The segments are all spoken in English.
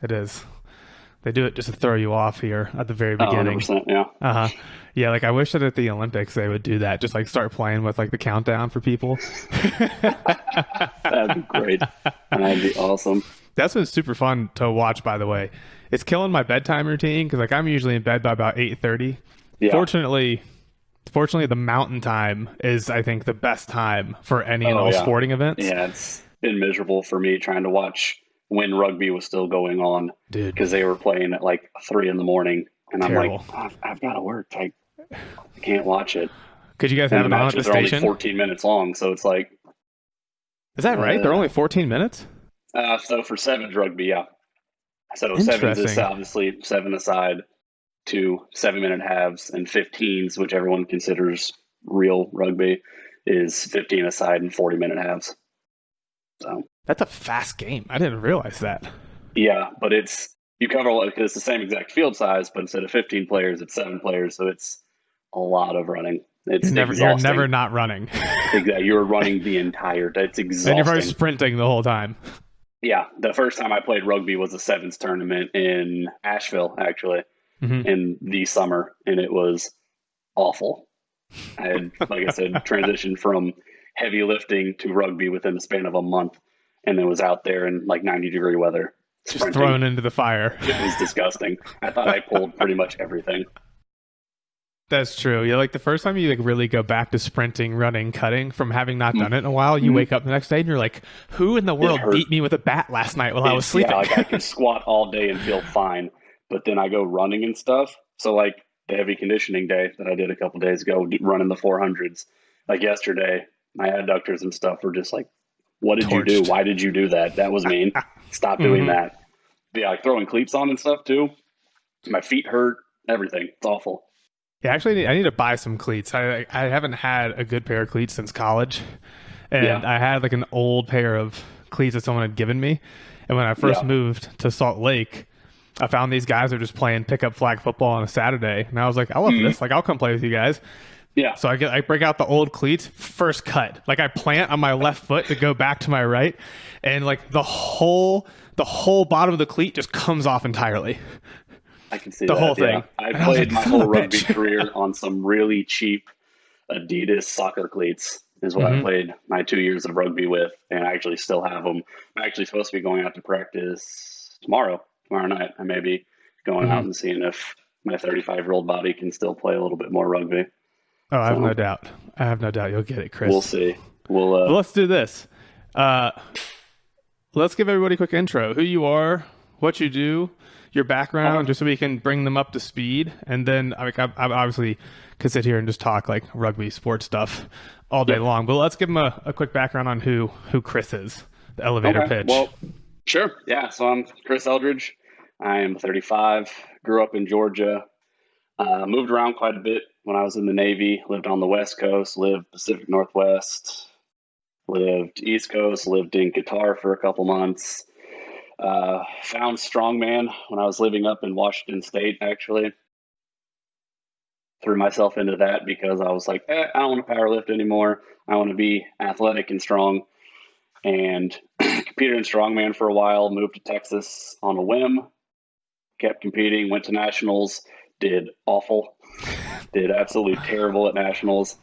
It is. They do it just to throw you off here at the very Oh, beginning. 100%. Yeah. Uh-huh. Yeah, like I wish that at the Olympics they would do that. Just like start playing with like the countdown for people. That'd be great. That'd be awesome. That's been super fun to watch, by the way. It's killing my bedtime routine because like I'm usually in bed by about 8:30. Yeah. Fortunately, fortunately, the mountain time is I think the best time for any and Oh, all yeah. sporting events. Yeah. It's been miserable for me trying to watch when rugby was still going on Dude, because they were playing at like 3 in the morning. And I'm like, terrible. "Oh, I've got to work. I can't watch it. Could you guys And have the it on at the matches are only station? 14 minutes long. So it's like, Is that right? They're uh, only 14 minutes? so for sevens rugby, yeah. So sevens is Interesting. obviously seven aside, 2 7-minute halves, and 15s, which everyone considers real rugby, is 15 aside and 40-minute halves. So That's a fast game. I didn't realize that. yeah, but you cover because it's the same exact field size, but instead of 15 players, it's 7 players. So it's a lot of running. It's You're never exhausting. not running. Exactly, you're running the entire day. It's And you're probably exhausting. sprinting the whole time. Yeah, the first time I played rugby was a sevens tournament in Asheville, actually, Hmm. in the summer, and it was awful. I had, like I said, transitioned from heavy lifting to rugby within the span of a month, and then was out there in like 90-degree weather Just sprinting. thrown into the fire. It was disgusting. I thought I pulled pretty much everything. That's true. Yeah, like the first time you like really go back to sprinting, running, cutting from having not done it in a while, you Mm-hmm. wake up the next day and you're like, "Who in the It world hurt. beat me with a bat last night while I was Yeah, sleeping?" like I can squat all day and feel fine, but then I go running and stuff. So like the heavy conditioning day that I did a couple days ago, running the 400s, like yesterday, my adductors and stuff were just like, "What did you do? Torched. Why did you do that? That was mean. Stop doing Hmm. that." But yeah, like throwing cleats on and stuff too. My feet hurt. Everything. It's awful. Yeah, actually, I need to buy some cleats. I haven't had a good pair of cleats since college, Yeah. and I had like an old pair of cleats that someone had given me. And when I first Yeah. moved to Salt Lake, I found these guys are just playing pickup flag football on a Saturday, and I was like, I love Mm. this. Like, I'll come play with you guys. Yeah. So I break out the old cleats, first cut. Like I plant on my left foot to go back to my right, and like the whole bottom of the cleat just comes off entirely. I can see The whole that. Yeah. thing. I And I was played like, my son of whole a rugby bitch. career on some really cheap Adidas soccer cleats is what I Hmm. played my 2 years of rugby with, and I actually still have them. I'm actually supposed to be going out to practice tomorrow night. I may be going out Hmm. and seeing if my 35-year-old body can still play a little bit more rugby. Oh, I have no So doubt. I have no doubt you'll get it, we'll Chris. see. We'll Well, let's do this. Uh, let's give everybody a quick intro. Who you are, what you do, your background, okay. just so we can bring them up to speed. And then I obviously could sit here and just talk like rugby sports stuff all day Yep. long. But let's give them a quick background on who Chris is, the elevator Okay. pitch. Well, sure. Yeah. So I'm Chris Eldridge. I am 35. Grew up in Georgia. Moved around quite a bit when I was in the Navy. Lived on the West Coast. Lived Pacific Northwest. Lived East Coast. Lived in Qatar for a couple months. Found strongman when I was living up in Washington State. Actually, threw myself into that because I was like, I don't want to power lift anymore. I want to be athletic and strong. And competed in strongman for a while. Moved to Texas on a whim. Kept competing. Went to nationals. Did awful. Did absolutely terrible at nationals,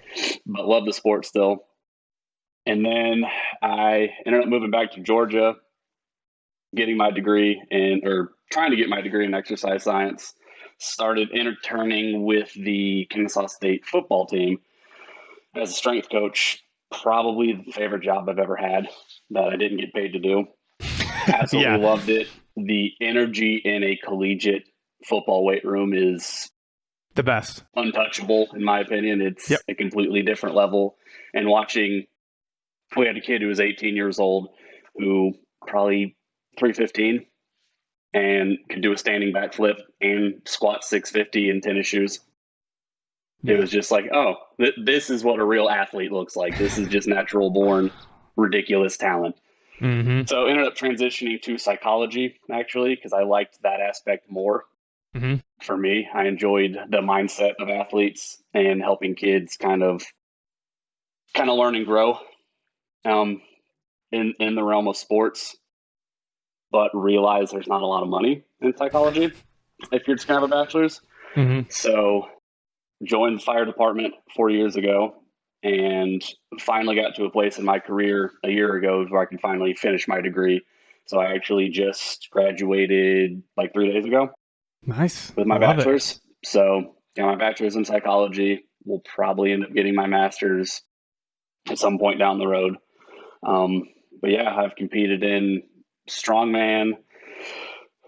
but love the sport still. And then I ended up moving back to Georgia, getting my degree in, or trying to get my degree in exercise science. Started interning with the Kennesaw State football team as a strength coach. Probably the favorite job I've ever had that I didn't get paid to do. Absolutely Yeah, loved it. The energy in a collegiate football weight room is the best. untouchable, in my opinion. Yep. It's a completely different level. And watching, we had a kid who was 18 years old who probably 315 and could do a standing backflip and squat 650 in tennis shoes. It Yeah. was just like, oh, this is what a real athlete looks like. This is just natural born, ridiculous talent. Hmm. So ended up transitioning to psychology actually because I liked that aspect more. Hmm. For me, I enjoyed the mindset of athletes and helping kids kind of learn and grow um, in the realm of sports. but realize there's not a lot of money in psychology if you're just going to have a bachelor's. Mm-hmm. So joined the fire department 4 years ago and finally got to a place in my career a year ago where I could finally finish my degree. So I actually just graduated like 3 days ago Nice. with my Love it. bachelor's. So got my bachelor's in psychology. Will probably end up getting my master's at some point down the road. But yeah, I've competed in strongman,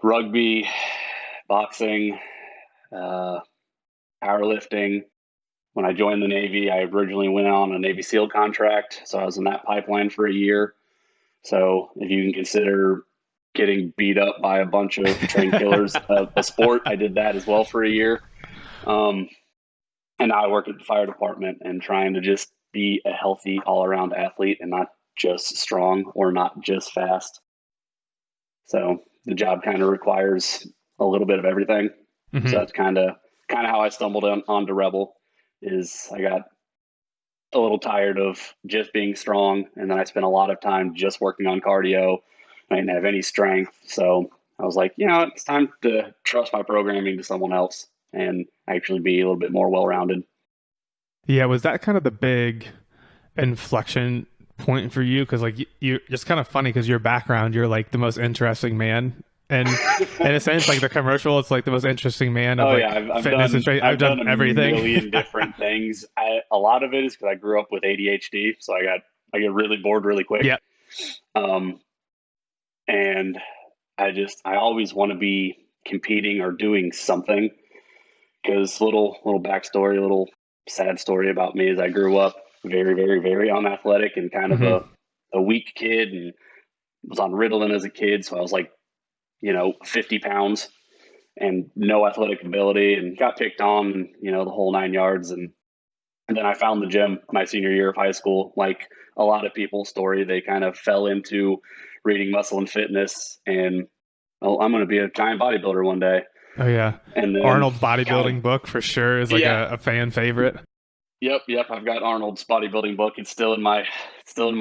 rugby, boxing, powerlifting. When I joined the Navy, I originally went on a Navy SEAL contract. So I was in that pipeline for a year. So if you can consider getting beat up by a bunch of trained killers a sport, I did that as well for a year. And now I work at the fire department and trying to just be a healthy all around athlete and not just strong or not just fast. So the job kind of requires a little bit of everything. Mm-hmm. So that's kind of how I stumbled onto Rebel. Is I got a little tired of just being strong, and then I spent a lot of time just working on cardio. I didn't have any strength, so I was like, it's time to trust my programming to someone else and actually be a little bit more well-rounded. Yeah, was that kind of the big inflection point for you? Because like you it's kind of funny because your background, you're like the most interesting man, and in a sense, like the commercial, it's like the most interesting man of I've fitness and training. I've done everything. A million different things. A lot of it is because I grew up with ADHD, so I get really bored really quick. Yeah. And I always want to be competing or doing something. Because little backstory, a little sad story about me is I grew up very, very, very unathletic and kind of a weak kid, and was on Ritalin as a kid. So I was like, 50 pounds and no athletic ability, and got picked on, the whole 9 yards. And then I found the gym my senior year of high school. Like a lot of people's story, they kind of fell into reading Muscle and Fitness and, I'm going to be a giant bodybuilder one day. Oh yeah. And then Arnold's bodybuilding book for sure is like a fan favorite. Yep. I've got Arnold's bodybuilding book. It's still in my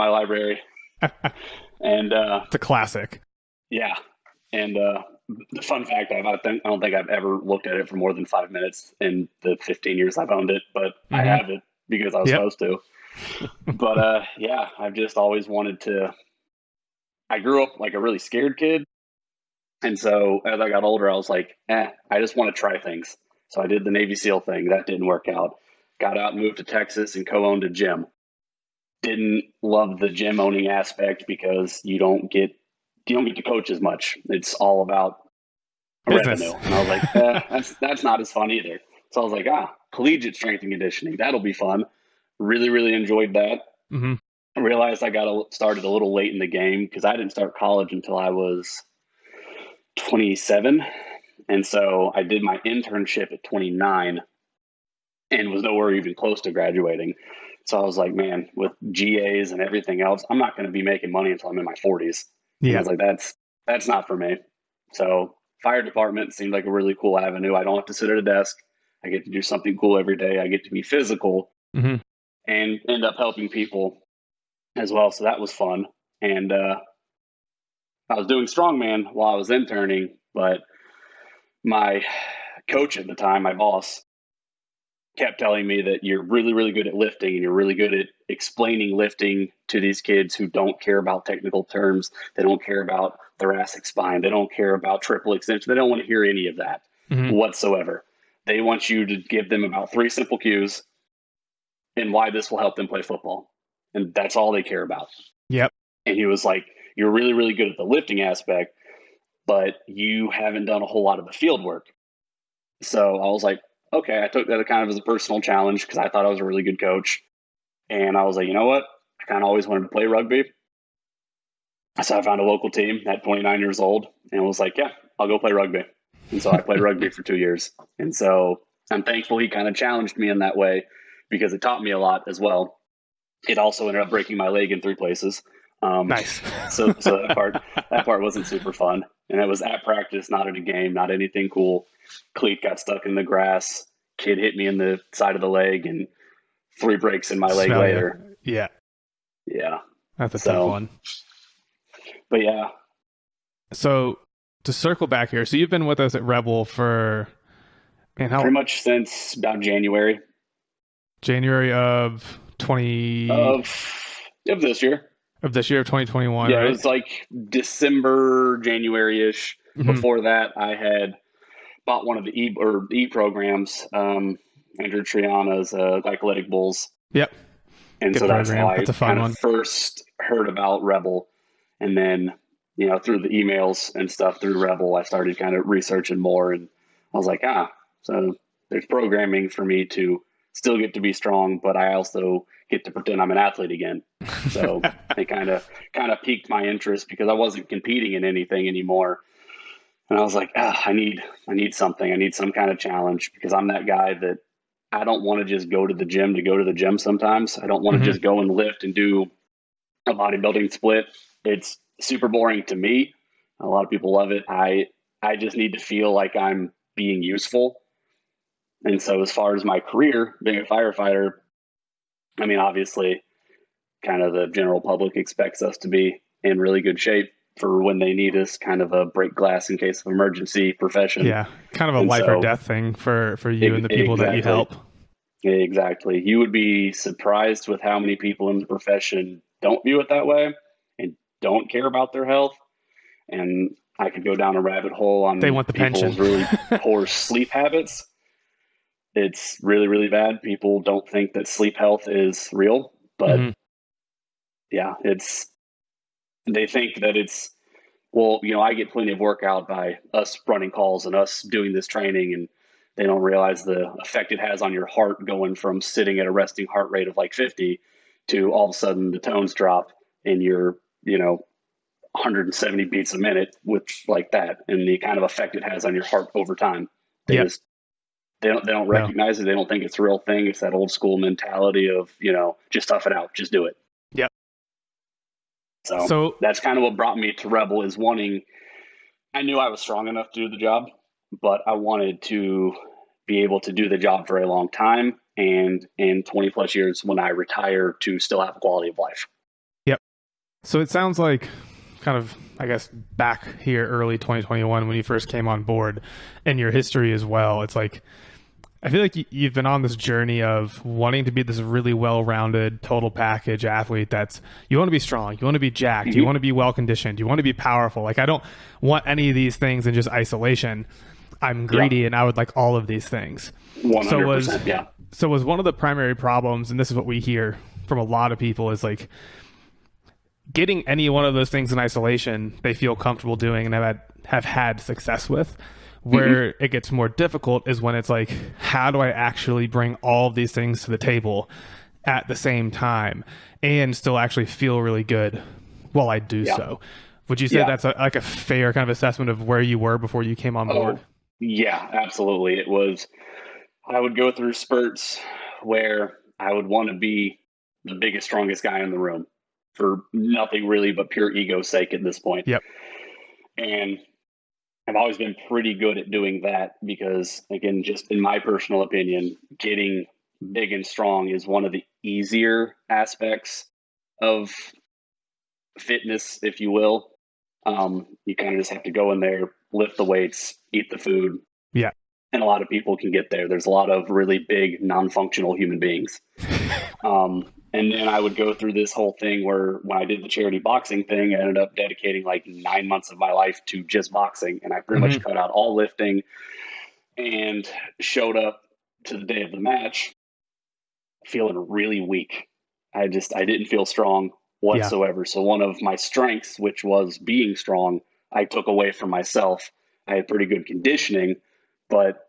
library. And it's a classic. Yeah. And the fun fact, I don't think I've ever looked at it for more than 5 minutes in the 15 years I've owned it, but I have it because I was supposed to. But yeah, I've just always wanted to. I grew up like a really scared kid. And so as I got older, I was like, I just want to try things. So I did the Navy SEAL thing. That didn't work out. Got out and moved to Texas and co-owned a gym. Didn't love the gym owning aspect because you don't get to coach as much. It's all about business. Revenue. And I was like, that's not as fun either. So I was like, collegiate strength and conditioning. That'll be fun. Really, really enjoyed that. Mm-hmm. I realized I got started a little late in the game because I didn't start college until I was 27. And so I did my internship at 29 and was nowhere even close to graduating. So I was like, man, with GAs and everything else, I'm not going to be making money until I'm in my 40s. Yeah. And I was like, that's not for me. So fire department seemed like a really cool avenue. I don't have to sit at a desk. I get to do something cool every day. I get to be physical and end up helping people as well. So that was fun. And I was doing strongman while I was interning, but my coach at the time, my boss, kept telling me that you're really, really good at lifting and you're really good at explaining lifting to these kids who don't care about technical terms. They don't care about thoracic spine. They don't care about triple extension. They don't want to hear any of that whatsoever. They want you to give them about 3 simple cues and why this will help them play football. And that's all they care about. Yep. And he was like, you're really, really good at the lifting aspect, but you haven't done a whole lot of the field work. So I was like, okay, I took that kind of as a personal challenge because I thought I was a really good coach. And I was like, you know what? I kind of always wanted to play rugby. So I found a local team at 29 years old and was like, yeah, I'll go play rugby. And so I played rugby for 2 years. And so I'm thankful he kind of challenged me in that way because it taught me a lot as well. It also ended up breaking my leg in 3 places. Nice. so that part wasn't super fun. And it was at practice, not at a game, not anything cool. Cleat got stuck in the grass. Kid hit me in the side of the leg and 3 breaks in my leg later. Yeah. Yeah. That's a tough one. But yeah, So to circle back here, so you've been with us at Rebel for, man, Pretty how much since about January January of 20 of this year. of this year of 2021, Yeah, it right? was like December, January-ish. Hmm. Before that, I had bought one of the E programs, Andrew Triana's Athletic Bulls, Yep. and Good so that's how program. I That's a fun kind of one. first heard about Rebel. And then, through the emails and stuff through Rebel, I started kind of researching more, and I was like, so there's programming for me to still get to be strong, but I also get to pretend I'm an athlete again. So it kind of piqued my interest because I wasn't competing in anything anymore. And I was like, I need something. I need some kind of challenge because I'm that guy that I don't want to just go to the gym to go to the gym sometimes. I don't want to Hmm. just go and lift and do a bodybuilding split. It's super boring to me. A lot of people love it. I just need to feel like I'm being useful. And so as far as my career, being a firefighter, I mean, obviously kind of the general public expects us to be in really good shape for when they need us, kind of a break glass in case of emergency profession. Yeah, kind of a And life or so death thing for you and the people that you exactly, help. exactly. You would be surprised with how many people in the profession don't view it that way and don't care about their health. And I could go down a rabbit hole They on want the pension. people's really poor sleep habits. It's really, really bad. People don't think that sleep health is real, but Hmm. yeah, they think that it's, well, I get plenty of workout by us running calls and us doing this training, and they don't realize the effect it has on your heart going from sitting at a resting heart rate of like 50 to all of a sudden the tones drop and you're, 170 beats a minute, which like that, and the kind of effect it has on your heart over time. They Yep. just they don't No. recognize it. They don't think it's a real thing. It's that old school mentality of, just tough it out, just do it. Yep. So So that's kind of what brought me to Rebel, is wanting, I knew I was strong enough to do the job, but I wanted to be able to do the job for a long time, and in 20 plus years when I retire to still have a quality of life. yep. So it sounds like kind of, I guess, back here early 2021 when you first came on board, and your history as well. It's like I feel like you've been on this journey of wanting to be this really well-rounded total package athlete. That's, you want to be strong, you want to be jacked, you Mm-hmm. want to be well-conditioned, you want to be powerful. Like, I don't want any of these things in just isolation. I'm Yeah, greedy and I would like all of these things. So was 100%. Yeah. so was one of the primary problems, and this is what we hear from a lot of people, is like getting any one of those things in isolation they feel comfortable doing and have had success with. Mm-hmm. Where it gets more difficult is when it's like, how do I actually bring all of these things to the table at the same time and still actually feel really good while I do Yeah. so? Would you say Yeah. that's like a fair kind of assessment of where you were before you came on board? Oh, yeah, absolutely. It was, I would go through spurts where I would want to be the biggest, strongest guy in the room for nothing really but pure ego's sake at this point. Yep. And I've always been pretty good at doing that because, again, just in my personal opinion, getting big and strong is one of the easier aspects of fitness, if you will. You kind of just have to go in there, lift the weights, eat the food, Yeah. and a lot of people can get there. There's a lot of really big, non-functional human beings. And then I would go through this whole thing where when I did the charity boxing thing, I ended up dedicating like 9 months of my life to just boxing. And I pretty much Hmm. cut out all lifting and showed up to the day of the match feeling really weak. I didn't feel strong Yeah. whatsoever. So one of my strengths, which was being strong, I took away from myself. I had pretty good conditioning, but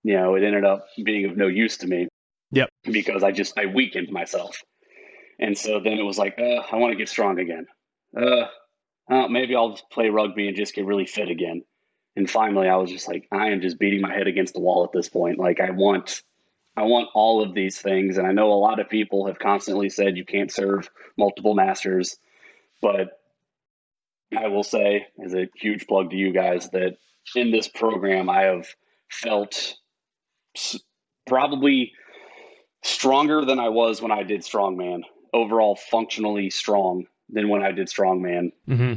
it ended up being of no use to me Yep. because I weakened myself. And so then it was like, I want to get strong again. Maybe I'll just play rugby and just get really fit again. And finally, I was just like, I am just beating my head against the wall at this point. Like, I want all of these things. And I know a lot of people have constantly said you can't serve multiple masters, but I will say, as a huge plug to you guys, that in this program, I have felt probably stronger than I was when I did strongman. Overall, functionally strong than when I did strongman. Hmm.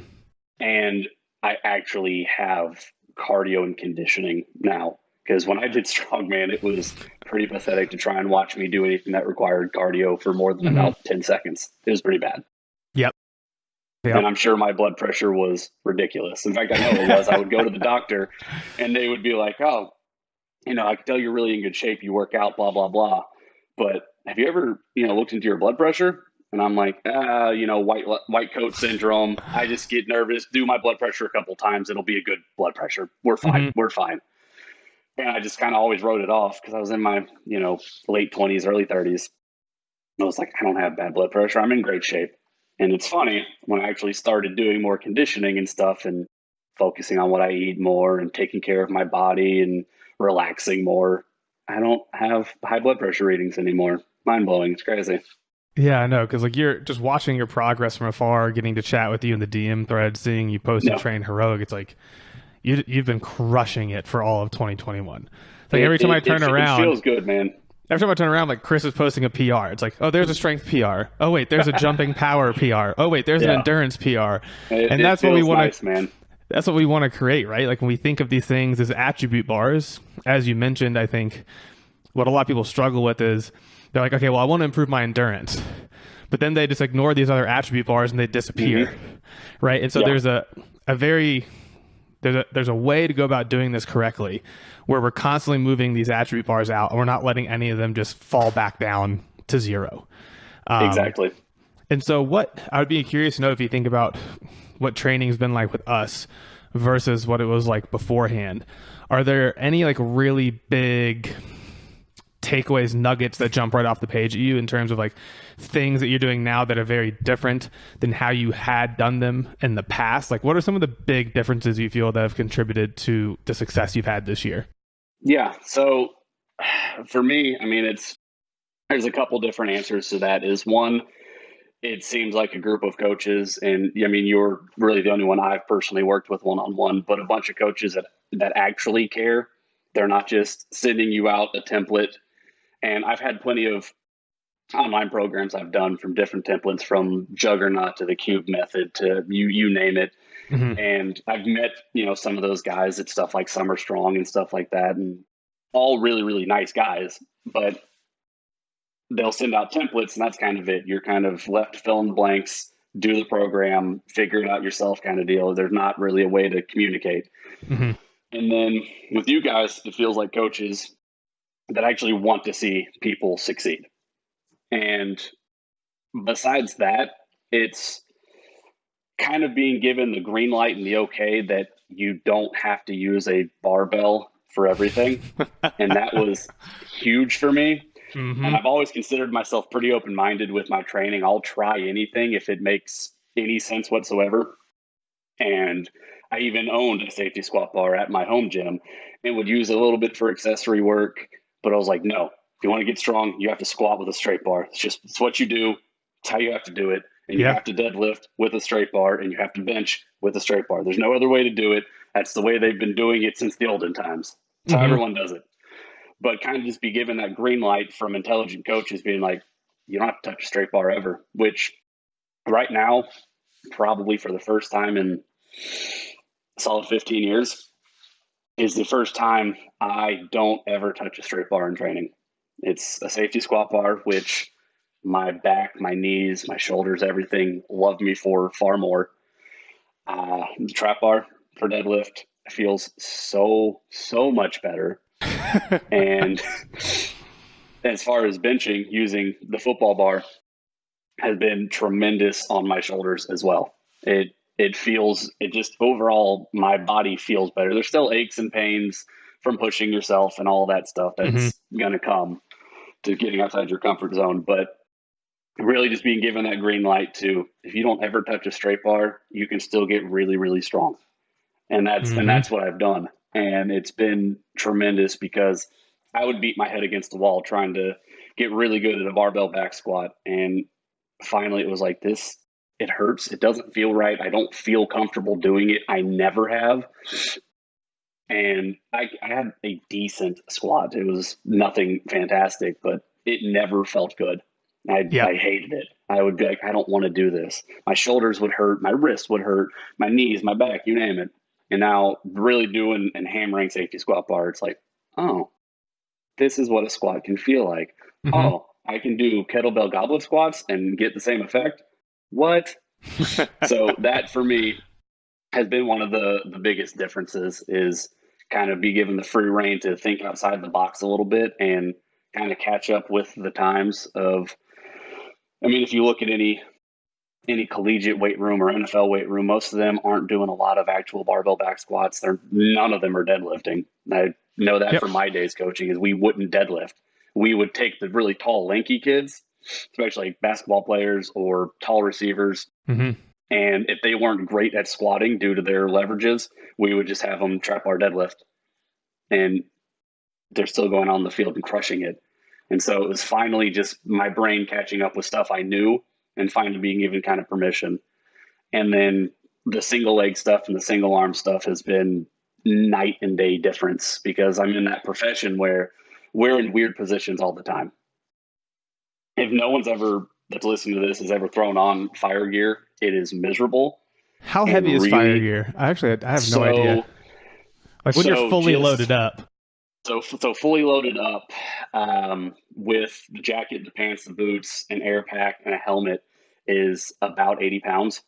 And I actually have cardio and conditioning now. Because when I did strongman, it was pretty pathetic to try and watch me do anything that required cardio for more than about 10 seconds. It was pretty bad. Yep. And I'm sure my blood pressure was ridiculous. In fact, I know it was. I would go to the doctor and they would be like, oh, I can tell you're really in good shape. You work out, blah, blah, blah. But have you ever, looked into your blood pressure? And I'm like, white coat syndrome. I just get nervous, do my blood pressure a couple times. It'll be a good blood pressure. We're fine. We're fine. And I just kind of always wrote it off because I was in my, late 20s, early 30s. I was like, I don't have bad blood pressure. I'm in great shape. And it's funny, when I actually started doing more conditioning and stuff and focusing on what I eat more and taking care of my body and relaxing more, I don't have high blood pressure readings anymore. Mind blowing. It's crazy. Yeah, I know, because like you're just watching your progress from afar, getting to chat with you in the DM thread, seeing you post and train heroic. It's like you've been crushing it for all of 2021. It's like every time I turn around, it feels good, man. Every time I turn around, like Chris is posting a PR. It's like, oh, there's a strength PR. Oh wait, there's a jumping power PR. Oh wait, there's an endurance PR. And that's what we want to, man. That's what we want to create, right? Like when we think of these things as attribute bars, as you mentioned, I think what a lot of people struggle with is they're like, okay, well, I want to improve my endurance, but then they just ignore these other attribute bars and they disappear, right? And so there's there's a way to go about doing this correctly, where we're constantly moving these attribute bars out and we're not letting any of them just fall back down to zero. Exactly. And so I would be curious to know if you think about what training's been like with us versus what it was like beforehand. Are there any like really big takeaways, nuggets that jump right off the page at you in terms of like things that you're doing now that are very different than how you had done them in the past? Like what are some of the big differences you feel that have contributed to the success you've had this year? Yeah. So for me, I mean, there's a couple different answers to that. Is one, it seems like a group of coaches, and I mean, you're really the only one I've personally worked with one-on-one, but a bunch of coaches that actually care. They're not just sending you out a template. And I've had plenty of online programs I've done from different templates, from Juggernaut to the Cube method to you name it. And I've met, some of those guys at stuff like Summer Strong and stuff like that, and all really, really nice guys, but they'll send out templates and that's kind of it. You're kind of left to fill in the blanks, do the program, figure it out yourself kind of deal. There's not really a way to communicate. And then with you guys, it feels like coaches that actually want to see people succeed. And besides that, it's kind of being given the green light and the okay that you don't have to use a barbell for everything. And that was huge for me. And I've always considered myself pretty open-minded with my training. I'll try anything if it makes any sense whatsoever. And I even owned a safety squat bar at my home gym and would use a little bit for accessory work. But I was like, no, if you want to get strong, you have to squat with a straight bar. It's what you do. It's how you have to do it. And you have to deadlift with a straight bar, and you have to bench with a straight bar. There's no other way to do it. That's the way they've been doing it since the olden times. That's how everyone does it. But kind of just be given that green light from intelligent coaches being like, you don't have to touch a straight bar ever, which right now, probably for the first time in a solid 15 years, is the first time I don't ever touch a straight bar in training. It's a safety squat bar, which my back, my knees, my shoulders, everything loved me for far more. The trap bar for deadlift feels so much better. And as far as benching, using the football bar has been tremendous on my shoulders as well. It just overall, my body feels better. There's still aches and pains from pushing yourself and all that stuff that's going to come to getting outside your comfort zone. But really just being given that green light to, if you don't ever touch a straight bar, you can still get really, really strong. And that's what I've done. And it's been tremendous because I would beat my head against the wall trying to get really good at a barbell back squat. And finally it was like, this, it hurts. It doesn't feel right. I don't feel comfortable doing it. I never have. And I had a decent squat. It was nothing fantastic, but it never felt good. I hated it. I would be like, I don't want to do this. My shoulders would hurt. My wrists would hurt. My knees, my back, you name it. And now really doing and hammering safety squat bar, it's like, oh, this is what a squat can feel like. Mm-hmm. Oh, I can do kettlebell goblet squats and get the same effect. What? So that for me has been one of the biggest differences, is kind of be given the free reign to think outside the box a little bit and kind of catch up with the times of, I mean, if you look at any collegiate weight room or NFL weight room, most of them aren't doing a lot of actual barbell back squats. None of them are deadlifting. I know that Yep. from my days coaching, is we wouldn't deadlift. We would take the really tall, lanky kids, especially basketball players or tall receivers, Mm-hmm. and if they weren't great at squatting due to their leverages, we would just have them trap bar deadlift, and they're still going on the field and crushing it. And so it was finally just my brain catching up with stuff I knew and finally being given kind of permission. And then the single leg stuff and the single arm stuff has been night and day difference, because I'm in that profession where we're in weird positions all the time. If no one's ever that's listening to this has ever thrown on fire gear, it is miserable. How heavy is fire gear? I have no idea. Like when you're fully loaded up. So fully loaded up, with the jacket, the pants, the boots, an air pack, and a helmet is about 80 pounds.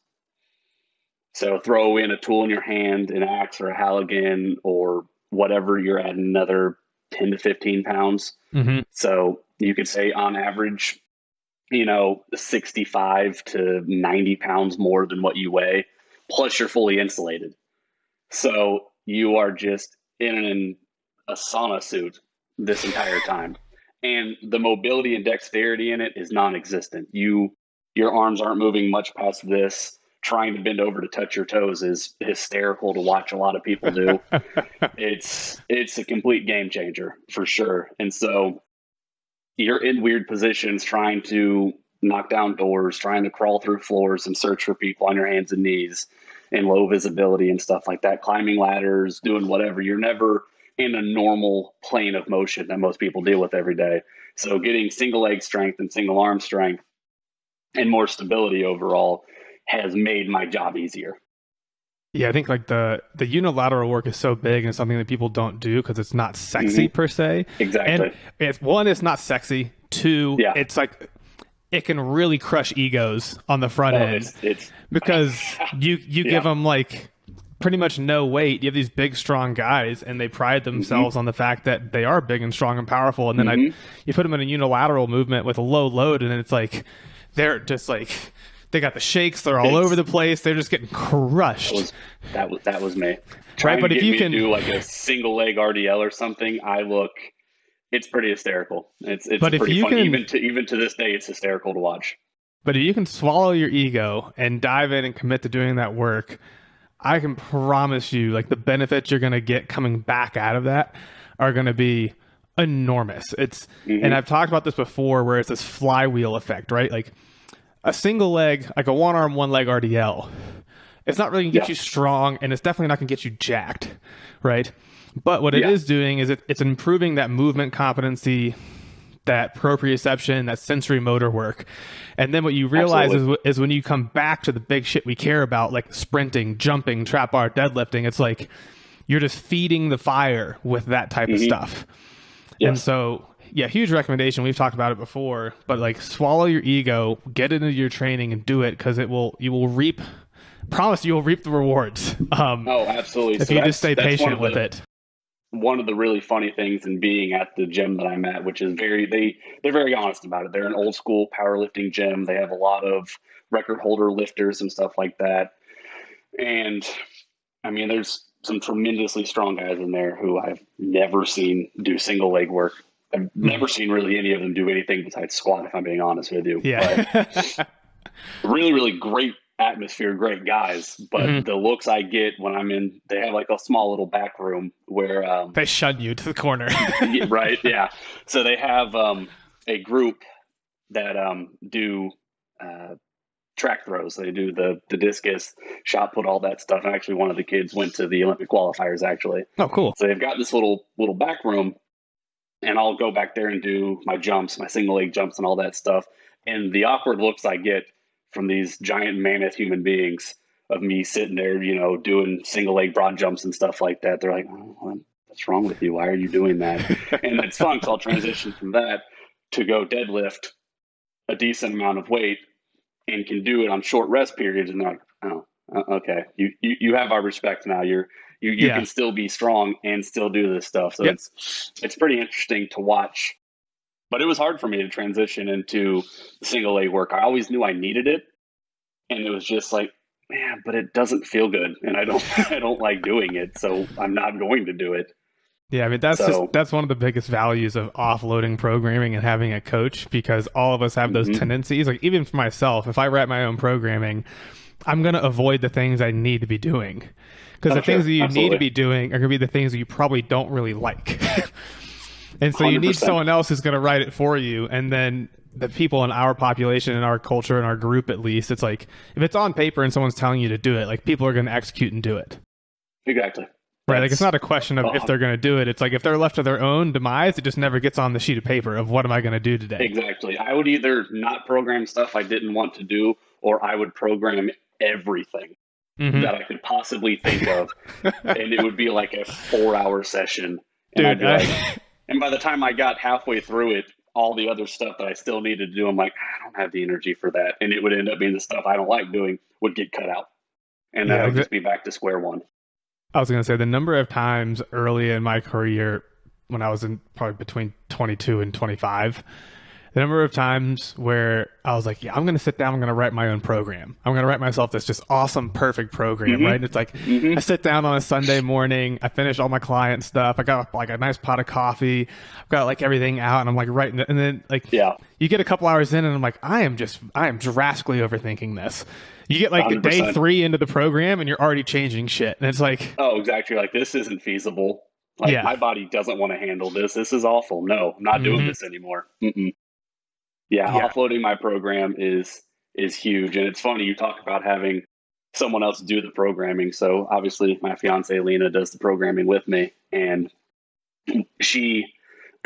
So throw in a tool in your hand, an axe or a Halligan or whatever, you're at another 10 to 15 pounds. Mm-hmm. So you could say on average, 65 to 90 pounds more than what you weigh, plus you're fully insulated. So you are just in a sauna suit this entire time. And the mobility and dexterity in it is non-existent. Your arms aren't moving much past this. Trying to bend over to touch your toes is hysterical to watch a lot of people do. It's a complete game changer for sure. And so you're in weird positions trying to knock down doors, trying to crawl through floors and search for people on your hands and knees in low visibility and stuff like that, climbing ladders, doing whatever. You're never in a normal plane of motion that most people deal with every day. So getting single leg strength and single arm strength and more stability overall has made my job easier. Yeah, I think like the unilateral work is so big and something that people don't do because it's not sexy per se. Exactly. And it's not sexy. Two, it's like it can really crush egos on the front end because you give them like pretty much no weight. You have these big, strong guys, and they pride themselves on the fact that they are big and strong and powerful. And then you put them in a unilateral movement with a low load, and then it's like they're just like they got the shakes. They're all over the place. They're just getting crushed. That was me. Right, but if you can do like a single leg RDL or something, it's pretty hysterical. It's but pretty funny. Even to this day, it's hysterical to watch. But if you can swallow your ego and dive in and commit to doing that work, I can promise you, like, the benefits you're going to get coming back out of that are going to be enormous. And I've talked about this before, where it's this flywheel effect, right? Like a single leg, like a one arm, one leg RDL, it's not really going to get you strong, and it's definitely not going to get you jacked, right? But what it is doing is it's improving that movement competency, that proprioception, that sensory motor work. And then what you realize is when you come back to the big shit we care about, like sprinting, jumping, trap bar, deadlifting, it's like you're just feeding the fire with that type of stuff. Yes. And so, huge recommendation. We've talked about it before, but like swallow your ego, get into your training and do it, because you will reap, promise you will reap the rewards. Absolutely. If you just stay patient with it. One of the really funny things in being at the gym that I'm at, which is they're very honest about it. They're an old school powerlifting gym. They have a lot of record holder lifters and stuff like that. And I mean, there's some tremendously strong guys in there who I've never seen do single leg work. I've never seen really any of them do anything besides squat, if I'm being honest with you. Yeah. But really, really great atmosphere, great guys, but the looks I get when I'm in, they have like a small little back room where they shun you to the corner. Right, yeah. So they have a group that do track throws. They do the discus, shot put, all that stuff. And actually, one of the kids went to the Olympic qualifiers, actually. Oh, cool. So they've got this little back room, and I'll go back there and do my jumps, my single leg jumps and all that stuff. And the awkward looks I get from these giant mammoth human beings of me sitting there, doing single leg broad jumps and stuff like that. They're like, oh, what's wrong with you? Why are you doing that? And it's fun. So I'll transition from that to go deadlift a decent amount of weight and can do it on short rest periods. And they're like, oh, okay. You have our respect now. You can still be strong and still do this stuff. So it's pretty interesting to watch. But it was hard for me to transition into single leg work. I always knew I needed it. And it was just like, man, but it doesn't feel good. And I don't like doing it. So I'm not going to do it. Yeah, I mean, that's one of the biggest values of offloading programming and having a coach, because all of us have those tendencies. Like, even for myself, if I write my own programming, I'm going to avoid the things I need to be doing, because the things that you need to be doing are going to be the things that you probably don't really like. And so 100%. You need someone else who's going to write it for you. And then the people in our population, in our culture, in our group, at least, it's like, if it's on paper and someone's telling you to do it, like, people are going to execute and do it. Exactly. Right, like, it's not a question of if they're going to do it. It's like, if they're left to their own demise, it just never gets on the sheet of paper of what am I going to do today. Exactly. I would either not program stuff I didn't want to do, or I would program everything that I could possibly think of, and it would be like a 4-hour session. And Dude, and by the time I got halfway through it, all the other stuff that I still needed to do, I'm like, I don't have the energy for that. And it would end up being the stuff I don't like doing would get cut out. And then I would just be back to square one. I was going to say, the number of times early in my career, when I was in probably between 22 and 25, the number of times where I was like, yeah, I'm going to sit down, I'm going to write my own program. I'm going to write myself this just awesome, perfect program, right? And it's like, I sit down on a Sunday morning, I finish all my client stuff, I got like a nice pot of coffee, I've got like everything out, and I'm like writing it. And then like, you get a couple hours in and I'm like, I am drastically overthinking this. You get like 100%. Day 3 into the program and you're already changing shit. And it's like, oh, exactly. Like, this isn't feasible. Like, my body doesn't want to handle this. This is awful. No, I'm not doing this anymore. Yeah, offloading my program is huge. And it's funny, you talk about having someone else do the programming. So obviously my fiance, Lena, does the programming with me. And she,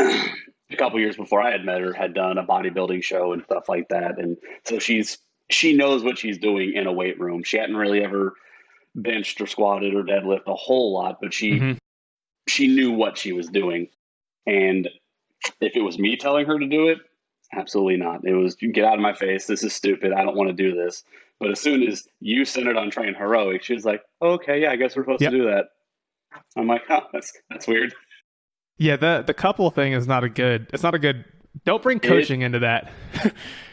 a couple years before I had met her, had done a bodybuilding show and stuff like that. And so she knows what she's doing in a weight room. She hadn't really ever benched or squatted or deadlift a whole lot, but she knew what she was doing. And if it was me telling her to do it, absolutely not. It was, you get out of my face. This is stupid. I don't want to do this. But as soon as you sent it on Train Heroic, she was like, oh, okay, yeah, I guess we're supposed to do that. I'm like, oh, that's weird. Yeah, the couple thing is not a good. It's not a good. Don't bring coaching into that,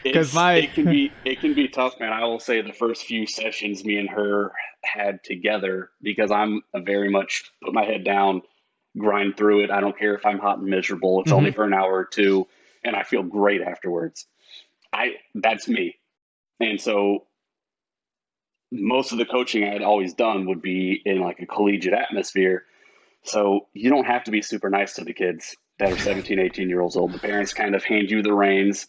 because it can be tough, man. I will say the first few sessions me and her had together, because I'm a very much put my head down, grind through it. I don't care if I'm hot and miserable. It's only for an hour or two, and I feel great afterwards. That's me. And so most of the coaching I had always done would be in like a collegiate atmosphere. So you don't have to be super nice to the kids that are 17, 18 years old. The parents kind of hand you the reins,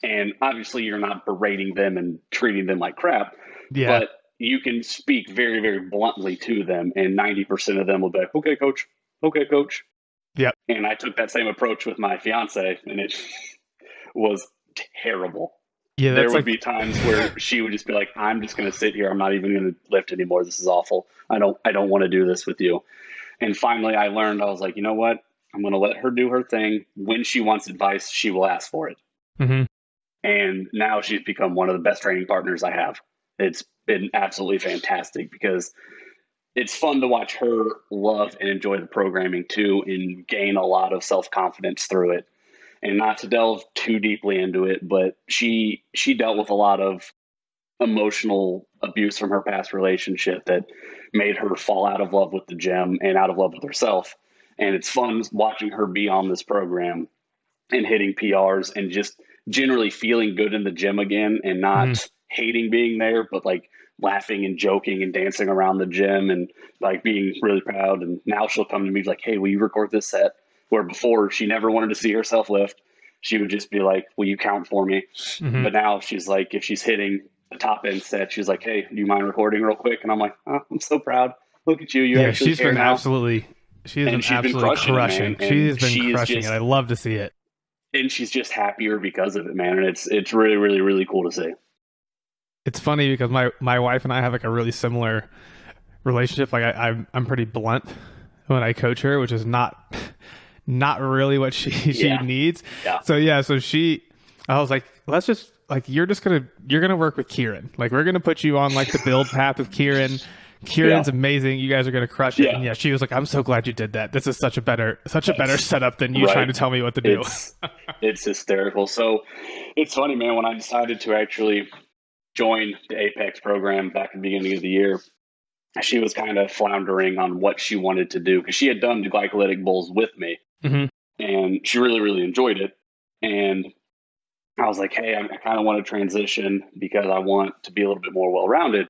and obviously you're not berating them and treating them like crap, but you can speak very, very bluntly to them, and 90% of them will be like, okay, coach. Okay, coach. Yep. And I took that same approach with my fiance, and it was terrible. Yeah, there would be times where she would just be like, I'm just going to sit here. I'm not even going to lift anymore. This is awful. I don't want to do this with you. And finally I learned, I was like, you know what? I'm going to let her do her thing. When she wants advice, she will ask for it. And now she's become one of the best training partners I have. It's been absolutely fantastic, because it's fun to watch her love and enjoy the programming too, and gain a lot of self-confidence through it. And not to delve too deeply into it, but she dealt with a lot of emotional abuse from her past relationship that made her fall out of love with the gym and out of love with herself. And it's fun watching her be on this program and hitting PRs and just generally feeling good in the gym again, and not hating being there, but like laughing and joking and dancing around the gym and like being really proud. And now she'll come to me like, hey, will you record this set? Where before she never wanted to see herself lift. She would just be like, will you count for me? But now she's like, if she's hitting a top end set, she's like, hey, do you mind recording real quick? And I'm like, oh, I'm so proud. Look at you. She's been absolutely crushing. She's been crushing it. I love to see it. And she's just happier because of it, man. And it's really, really, really cool to see. it's funny because my wife and I have like a really similar relationship. Like I'm pretty blunt when I coach her, which is not really what she Yeah. needs. Yeah. So yeah, I was like, let's just like you're gonna work with Kieran. Like we're gonna put you on like the build path with Kieran. Yeah. Kieran's amazing. You guys are gonna crush it. And Yeah. yeah, she was like, I'm so glad you did that. This is such a better That's setup than you trying right. to tell me what to do. It's it's hysterical. So it's funny, man, when I decided to actually join the Apex program back at the beginning of the year, she was kind of floundering on what she wanted to do because she had done the glycolytic bowls with me Hmm. and she really, really enjoyed it. And I was like, hey, I kind of want to transition because I want to be a little bit more well rounded.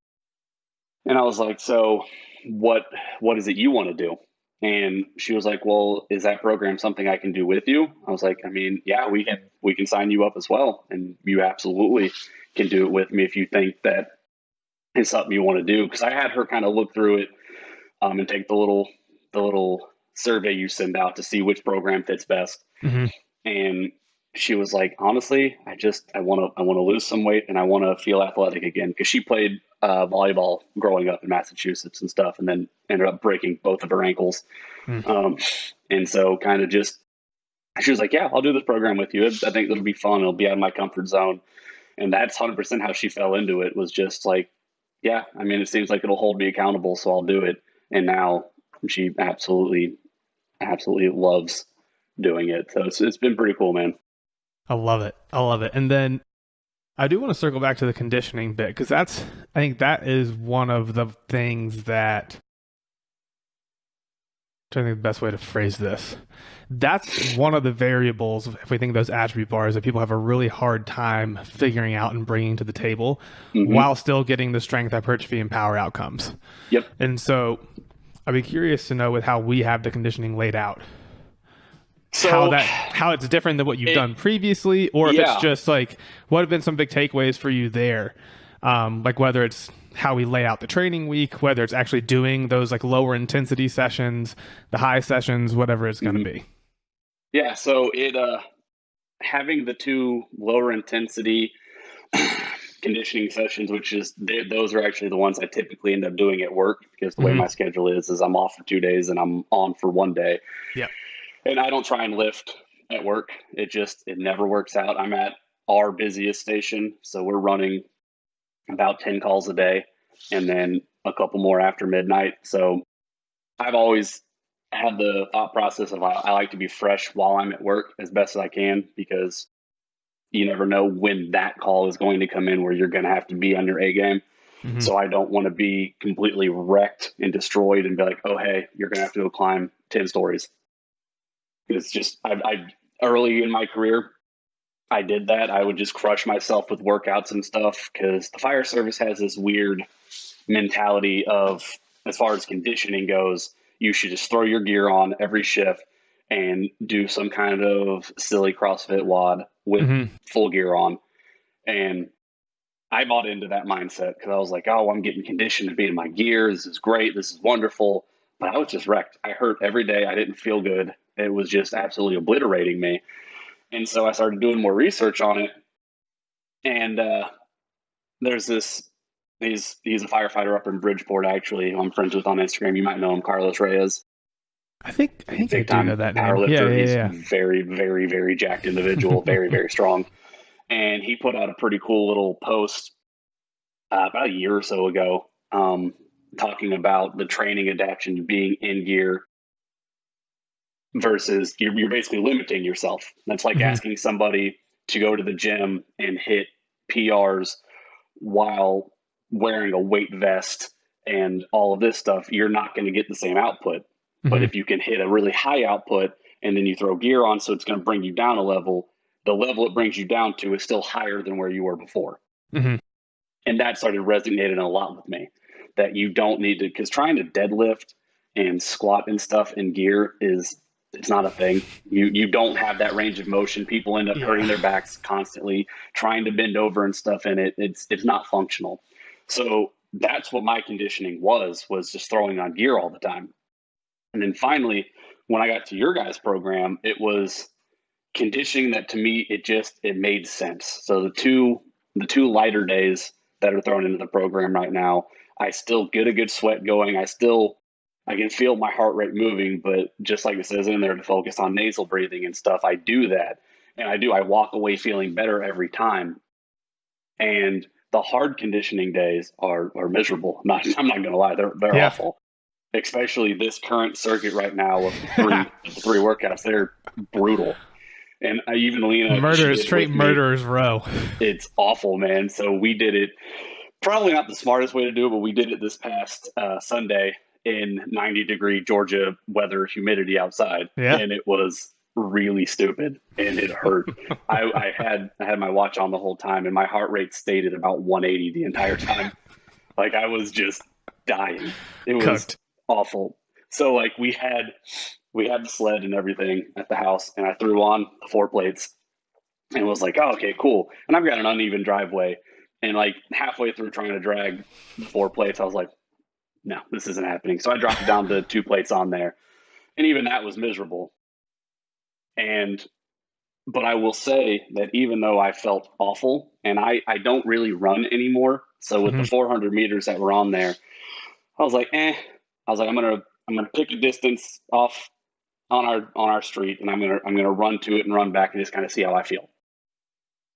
And I was like, so what is it you want to do? And she was like, well, is that program something I can do with you? I was like, I mean, yeah, we can sign you up as well. And you absolutely can do it with me if you think that is something you want to do. Because I had her kind of look through it and take the little survey you send out to see which program fits best. Hmm. And she was like, honestly, I want to lose some weight and I want to feel athletic again because she played volleyball growing up in Massachusetts and stuff, and then ended up breaking both of her ankles. Um, and so kind of just she was like, yeah, I'll do this program with you. I think it'll be fun. It'll be out of my comfort zone. And that's 100% how she fell into it, was just like, yeah, I mean, it seems like it'll hold me accountable, so I'll do it. And now she absolutely loves doing it. So it's been pretty cool, man. I love it. I love it. And then I do want to circle back to the conditioning bit because I think that is one of the things that, I think the best way to phrase this. That's one of the variables, if we think of those attribute bars, that people have a really hard time figuring out and bringing to the table Hmm. while still getting the strength, hypertrophy, and power outcomes. Yep. And so I'd be curious to know with how we have the conditioning laid out, So how it's different than what you've it, done previously, or if it's yeah. just like what have been some big takeaways for you there, like whether it's how we lay out the training week, whether it's actually doing those like lower intensity sessions, the high sessions, whatever it's going to Mhm. be. Yeah. So it having the two lower intensity conditioning sessions, which is those are actually the ones I typically end up doing at work because the way Hmm. my schedule is I'm off for 2 days and I'm on for one day. Yeah. And I don't try and lift at work. It never works out. I'm at our busiest station, so we're running about 10 calls a day and then a couple more after midnight. So I've always had the thought process of I like to be fresh while I'm at work as best as I can because you never know when that call is going to come in where you're going to have to be on your A game. Hmm. So I don't want to be completely wrecked and destroyed and be like, oh, hey, you're going to have to go climb 10 stories. It's just, I early in my career, I did that. I would just crush myself with workouts and stuff because the fire service has this weird mentality of, as far as conditioning goes, you should just throw your gear on every shift and do some kind of silly CrossFit WOD with Hmm. full gear on. And I bought into that mindset because I was like, oh, I'm getting conditioned to be in my gear. This is great. This is wonderful. But I was just wrecked. I hurt every day. I didn't feel good. It was just absolutely obliterating me. And so I started doing more research on it. And there's this, he's a firefighter up in Bridgeport, actually, who I'm friends with on Instagram. You might know him, Carlos Reyes. I think I Big do know time that power name. Yeah, lifter. He's yeah, very, very, very jacked individual, very, very strong. And he put out a pretty cool little post about a year or so ago, talking about the training adaptation to being in gear versus you're basically limiting yourself. That's like yeah. asking somebody to go to the gym and hit PRs while wearing a weight vest and all of this stuff. You're not going to get the same output. Hmm. But Hmm. if you can hit a really high output and then you throw gear on, so it's going to bring you down a level, the level it brings you down to is still higher than where you were before. Hmm. And that started resonating a lot with me, that you don't need to, because trying to deadlift and squat and stuff in gear is, it's not a thing. You don't have that range of motion. People end up hurting Yeah. their backs constantly trying to bend over and stuff in it. It's not functional. So that's what my conditioning was just throwing on gear all the time. And then finally, when I got to your guys' program, it was conditioning that, to me, it made sense. So the two lighter days, that are thrown into the program right now. I still get a good sweat going. I can feel my heart rate moving, but just like it says in there to focus on nasal breathing and stuff, I do that. And I walk away feeling better every time. And the hard conditioning days are miserable. I'm not gonna lie, they're Yeah. awful. Especially this current circuit right now of three workouts, they're brutal. And even Lena, Straight murderer's row. It's awful, man. So we did it. Probably not the smartest way to do it, but we did it this past Sunday in 90-degree Georgia weather, humidity outside, Yeah. and it was really stupid and it hurt. I had my watch on the whole time, and my heart rate stayed at about 180 the entire time. Like I was just dying. It was Cooked. awful. So like we had the sled and everything at the house, and I threw on 4 plates and was like, oh, okay, cool. And I've got an uneven driveway. And like halfway through trying to drag 4 plates, I was like, no, this isn't happening. So I dropped it down to 2 plates on there. And even that was miserable. But I will say that even though I felt awful, and I don't really run anymore. So with the 400 meters that were on there, I was like, I was like, I'm gonna pick a distance off on our street, and I'm gonna run to it and run back and just kind of see how I feel.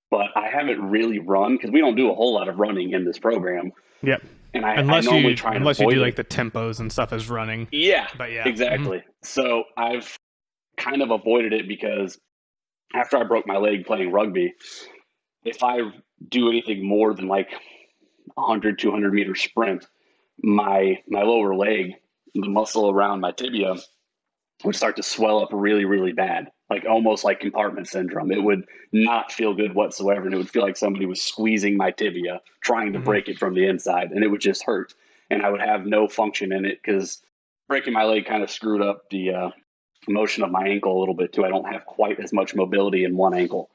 But I haven't really run because we don't do a whole lot of running in this program. Yep. And I unless normally you try and unless you avoid do it. like the tempos and stuff as running. Yeah, But yeah. exactly. So I've kind of avoided it because after I broke my leg playing rugby, if I do anything more than like 100, 200 meter sprint, my lower leg, the muscle around my tibia, would start to swell up really, really bad, like almost like compartment syndrome. It would not feel good whatsoever, and it would feel like somebody was squeezing my tibia, trying to break it from the inside, and it would just hurt. And I would have no function in it because breaking my leg kind of screwed up the motion of my ankle a little bit too. I don't have quite as much mobility in one ankle,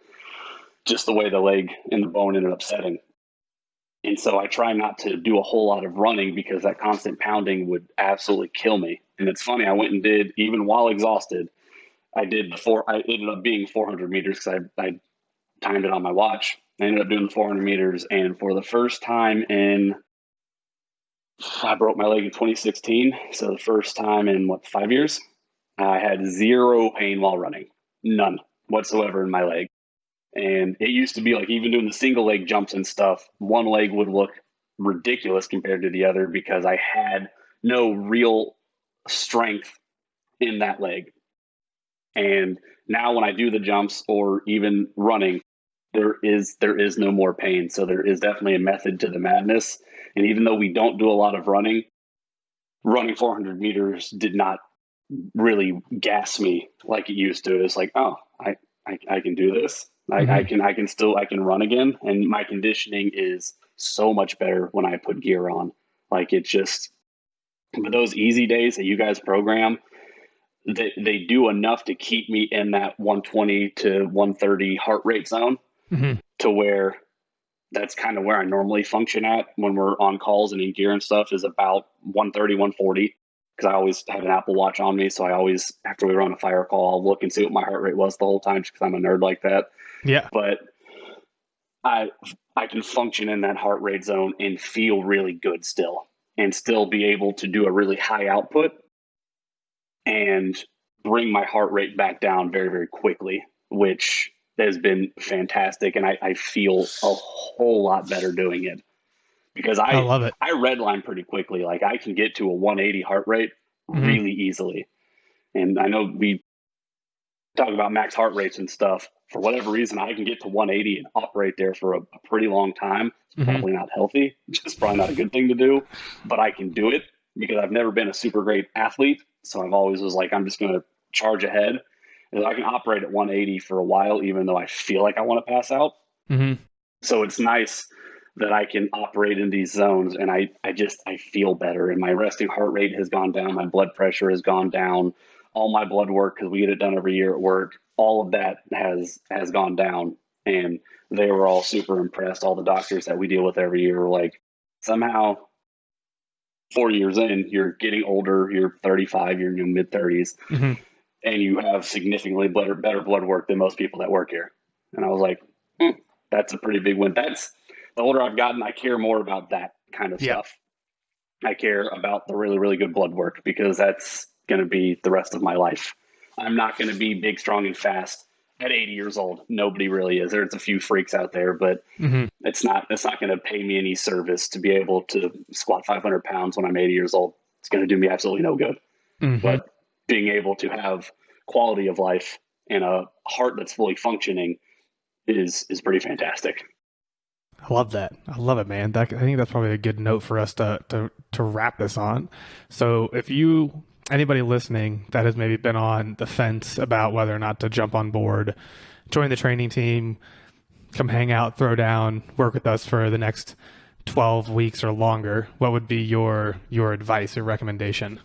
just the way the leg and the bone ended up setting. And so I try not to do a whole lot of running because that constant pounding would absolutely kill me. And it's funny, I went and did, even while exhausted, I ended up being 400 meters because I timed it on my watch. I ended up doing the 400 meters. And for the first time I broke my leg in 2016. So the first time in 5 years, I had zero pain while running, none whatsoever in my leg. And it used to be like even doing the single leg jumps and stuff, one leg would look ridiculous compared to the other because I had no real strength in that leg. And now when I do the jumps or even running, there is no more pain. So there is definitely a method to the madness. And even though we don't do a lot of running 400 meters did not really gas me like it used to. It's like, oh, I can do this. I can run again. And my conditioning is so much better when I put gear on. Like it just, but those easy days that you guys program, they do enough to keep me in that 120 to 130 heart rate zone to where that's kind of where I normally function at when we're on calls and in gear and stuff is about 130, 140. Because I always have an Apple Watch on me. So I always, after we run a fire call, I'll look and see what my heart rate was the whole time just because I'm a nerd like that. Yeah. But I can function in that heart rate zone and feel really good still and still be able to do a really high output and bring my heart rate back down very, very quickly, which has been fantastic. And I feel a whole lot better doing it because I love it. I redline pretty quickly. Like I can get to a 180 heart rate really easily. And I know we talk about max heart rates and stuff. For whatever reason, I can get to 180 and operate there for a pretty long time. It's probably not healthy. It's probably not a good thing to do, but I can do it because I've never been a super great athlete. So I've always was like, I'm just going to charge ahead. And I can operate at 180 for a while, even though I feel like I want to pass out. So it's nice that I can operate in these zones and I feel better and my resting heart rate has gone down. My blood pressure has gone down. All my blood work, because we get it done every year at work, all of that has gone down. And they were all super impressed. All the doctors that we deal with every year were like, somehow 4 years in, you're getting older, you're 35, you're in your mid 30s, and you have significantly better blood work than most people that work here. And I was like, that's a pretty big win. the older I've gotten, I care more about that kind of Yeah. stuff. I care about the really, really good blood work because that's going to be the rest of my life. I'm not going to be big, strong, and fast at 80 years old. Nobody really is. There's a few freaks out there, but Hmm. it's not going to pay me any service to be able to squat 500 pounds when I'm 80 years old. It's going to do me absolutely no good. Hmm. But being able to have quality of life and a heart that's fully functioning is pretty fantastic. I love that. I love it, man. I think that's probably a good note for us to wrap this on. So if anybody listening that has maybe been on the fence about whether or not to jump on board, join the training team, come hang out, throw down, work with us for the next 12 weeks or longer, what would be your advice or recommendation?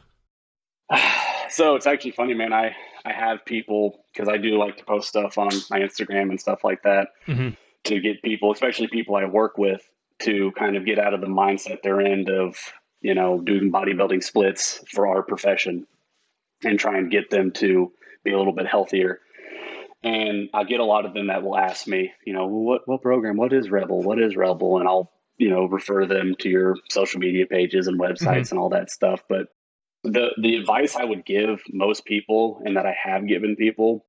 So it's actually funny, man. I have people, because I do like to post stuff on my Instagram and stuff like that, Hmm. to get people, especially people I work with, to kind of get out of the mindset they're in of, doing bodybuilding splits for our profession and try and get them to be a little bit healthier. And I get a lot of them that will ask me, what program, what is Rabel? What is Rabel? And I'll, refer them to your social media pages and Hmm. websites and all that stuff. But the advice I would give most people, and that I have given people,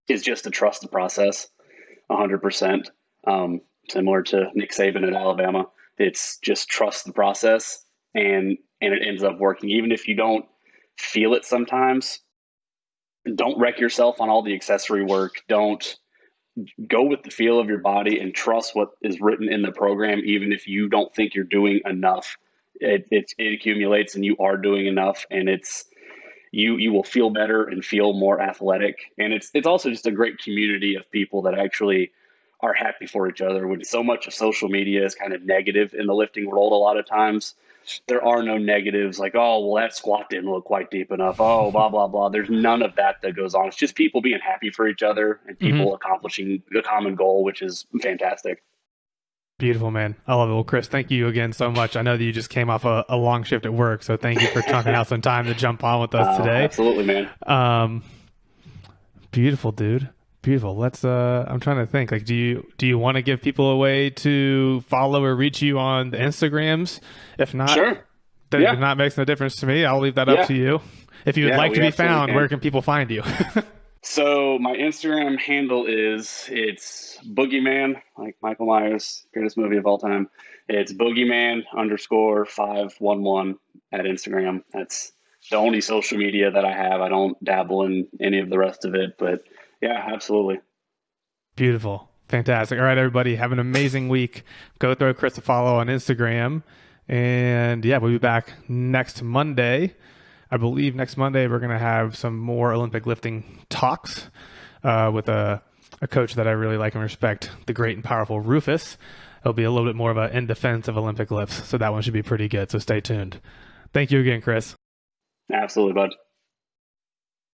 is just to trust the process 100%. Similar to Nick Saban at Alabama, it's just trust the process, and it ends up working. Even if you don't feel it sometimes, don't wreck yourself on all the accessory work. Don't go with the feel of your body and trust what is written in the program, even if you don't think you're doing enough. It accumulates, and you are doing enough, and you will feel better and feel more athletic. And it's also just a great community of people that actually are happy for each other. When so much of social media is kind of negative in the lifting world, a lot of times there are no negatives like, oh, well, that squat didn't look quite deep enough. Oh, blah, blah, blah. There's none of that goes on. It's just people being happy for each other and Hmm. people accomplishing the common goal, which is fantastic. Beautiful, man. I love it. Well, Chris, thank you again so much. I know that you just came off a long shift at work, so thank you for chunking out some time to jump on with us today. Absolutely, man. Um, Beautiful, dude. Beautiful. Let's I'm trying to think. Like, do you want to give people a way to follow or reach you on the Instagrams? If not, Sure. if not makes no difference to me. I'll leave that up Yeah. to you. If you would Yeah, like to we be absolutely found, can. where can people find you? So my Instagram handle it's Boogeyman, like Michael Myers, greatest movie of all time. It's Boogeyman_511 at Instagram. That's the only social media that I have. I don't dabble in any of the rest of it, but yeah, absolutely. Beautiful. Fantastic. All right, everybody, have an amazing week. Go throw Chris a follow on Instagram. And yeah, we'll be back next Monday. I believe next Monday we're going to have some more Olympic lifting talks with a coach that I really like and respect, the great and powerful Rufus. It'll be a little bit more of a in defense of Olympic lifts, so that one should be pretty good. So stay tuned. Thank you again, Chris. Absolutely, bud.